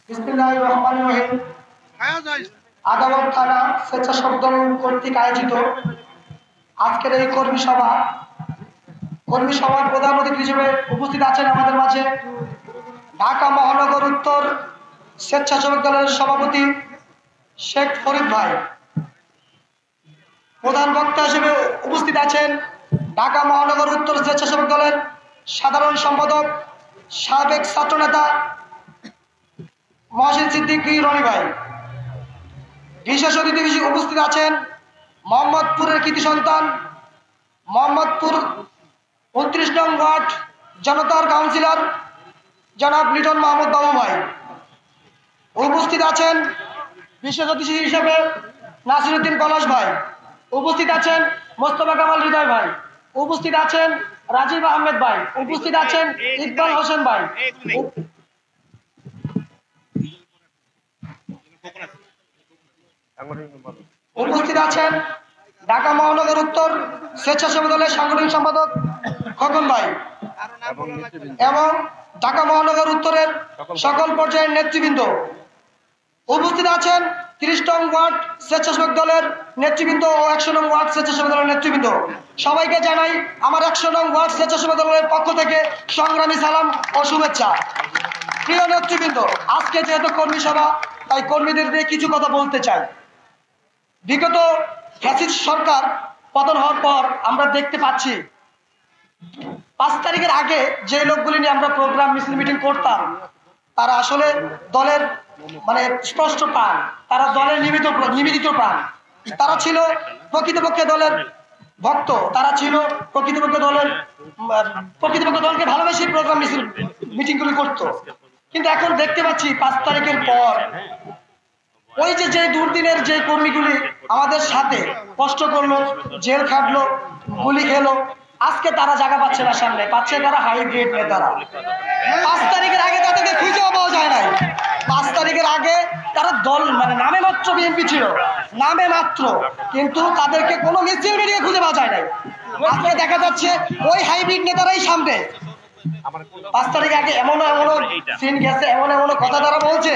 বিসমিল্লাহির রহমানির রহিম। আদালত থানা স্বেচ্ছাসেবক দল কর্তৃক আয়োজিত আজকের এই কর্মী সভার প্রধান অতিথি হিসেবে উপস্থিত আছেন আমাদের মাঝে ঢাকা মহানগর উত্তর স্বেচ্ছাসেবক দলের সভাপতি শেখ ফরিদ ভাই। প্রধান বক্তা হিসেবে উপস্থিত আছেন ঢাকা মহানগর উত্তর স্বেচ্ছাসেবক দলের সাধারণ সম্পাদক সাবেক ছাত্রনেতা মহসিন সিদ্দিকী রনি ভাই। বিশেষ অতিথি হিসেবে উপস্থিত আছেন মোহাম্মদপুরের কৃতি সন্তান মোহাম্মদপুর 29 নং ওয়ার্ড জনতার কাউন্সিলর জনাব লিটন মাহমুদ বাবু ভাই। উপস্থিত আছেন বিশেষ অতিথি হিসেবে নাসিরউদ্দিন পলাশ ভাই। উপস্থিত আছেন মোস্তফা কামাল হৃদয় ভাই। উপস্থিত আছেন রাজীব আহমেদ ভাই। উপস্থিত আছেন ইকবাল হোসেন ভাই। উপস্থিত আছেন ঢাকা মহানগর উত্তর স্বেচ্ছাসেবক দলের সাংগঠনিক সম্পাদক খোকন ভাই এবং ঢাকা মহানগর উত্তরের সকল পর্যায়ের নেতৃবৃন্দ। উপস্থিত আছেন 30 নং ওয়ার্ড স্বেচ্ছাসেবক দলের নেতৃবৃন্দ ও 100 নং ওয়ার্ড স্বেচ্ছাসেবক দলের নেতৃবৃন্দ। সবাইকে জানাই আমার 100 নং ওয়ার্ড স্বেচ্ছাসেবক দলের পক্ষ থেকে সংগ্রামী সালাম ও শুভেচ্ছা। প্রিয় নেতৃবৃন্দ, আজকে যেহেতু কর্মী সভা, তাই কর্মীদের দিয়ে কিছু কথা বলতে চাই। বিগত ফ্যাসিস্ট সরকার পতন হওয়ার পর আমরা দেখতে পাচ্ছি 5 তারিখের আগে যে লোকগুলি নিয়ে আমরা প্রোগ্রাম মিছিল মিটিং করতাম, তারা আসলে দলের স্পষ্ট প্রাণ, তারা দলের নিবেদিত প্রাণ, তারা ছিল প্রকৃতপক্ষে দলের ভক্ত, তারা ছিল প্রকৃতপক্ষে দলকে ভালোবেসে প্রোগ্রাম মিছিল মিটিংগুলি করত। কিন্তু এখন দেখতে পাচ্ছি 5 তারিখের পর ওই যে দুর্দিনের যে কর্মীগুলি আমাদের সাথে কষ্ট করলো, জেল খাটলো, গুলি খেলো, আজকে তারা জায়গা পাচ্ছে না, সামনে পাচ্ছে তারা হাইব্রিড নেতারা। 5 তারিখের আগে তাদেরকে খুঁজেও পাওয়া যায় নাই। 5 তারিখের আগে তারা দল নামে মাত্র বিএনপি ছিল, নামে মাত্র, কিন্তু তাদেরকে কোনো মিছিল মিটিংয়ে খুঁজে পাওয়া যায় নাই। আজকে দেখা যাচ্ছে ওই হাইব্রিড নেতারাই সামনে। 5 তারিখ আগে এমন সিন গেছে, এমন কথা তারা বলছে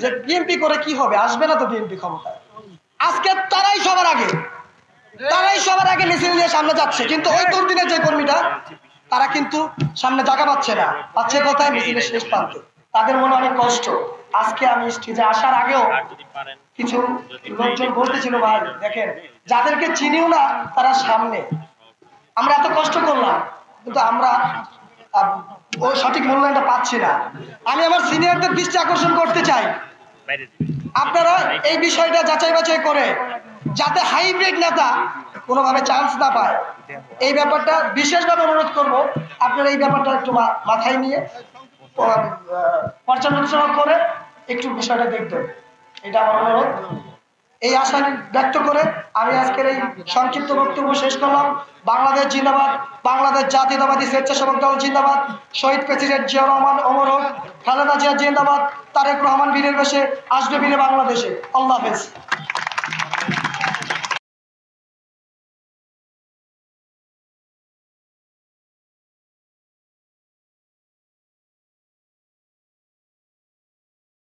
যে বিএনপি করে কি হবে, আসবে না তো বিএনপি ক্ষমতায়। আজকে তারাই সবার আগে মিছিল নিয়ে সামনে যাচ্ছে, কিন্তু ওই দুর্দিনের যে কর্মীটা তারা কিন্তু সামনে জায়গা পাচ্ছে না, পাচ্ছে কোথায়? মিছিলের শেষ প্রান্তে। তাদের মনে অনেক কষ্ট। আজকে আমি স্টেজে আসার আগেও কিছু লোকজন বলতেছিল, ভাই দেখেন যাদেরকে চিনিও না তারা সামনে, আমরা এত কষ্ট করলাম কিন্তু আমরা ও সঠিক মূল্যায়নটা পাচ্ছি না। আমি আমার সিনিয়রদের দৃষ্টি আকর্ষণ করতে চাই, আপনারা এই বিষয়টা যাচাই বাছাই করে যাতে হাইব্রিড নেতা কোনোভাবে চান্স না পায়, এই ব্যাপারটা বিশেষভাবে অনুরোধ করব। আপনারা এই ব্যাপারটা একটু মাথায় নিয়ে পর্যালোচনা করে একটু বিষয়টা দেখবেন, এটা আমার অনুরোধ। এই আশা ব্যক্ত করে আমি আজকের এই সংক্ষিপ্ত বক্তব্য শেষ করলাম। বাংলাদেশ জিন্দাবাদ, বাংলাদেশ জাতীয়তাবাদী স্বেচ্ছাসেবক দল জিন্দাবাদ, শহীদ প্রেসিডেন্ট জিয়া রহমান অমর হোক, খালেদা জিয়া জিন্দাবাদ, তারেক রহমান বীরের বেশে আসবে বীরে বাংলাদেশে। আল্লাহ হাফেজ।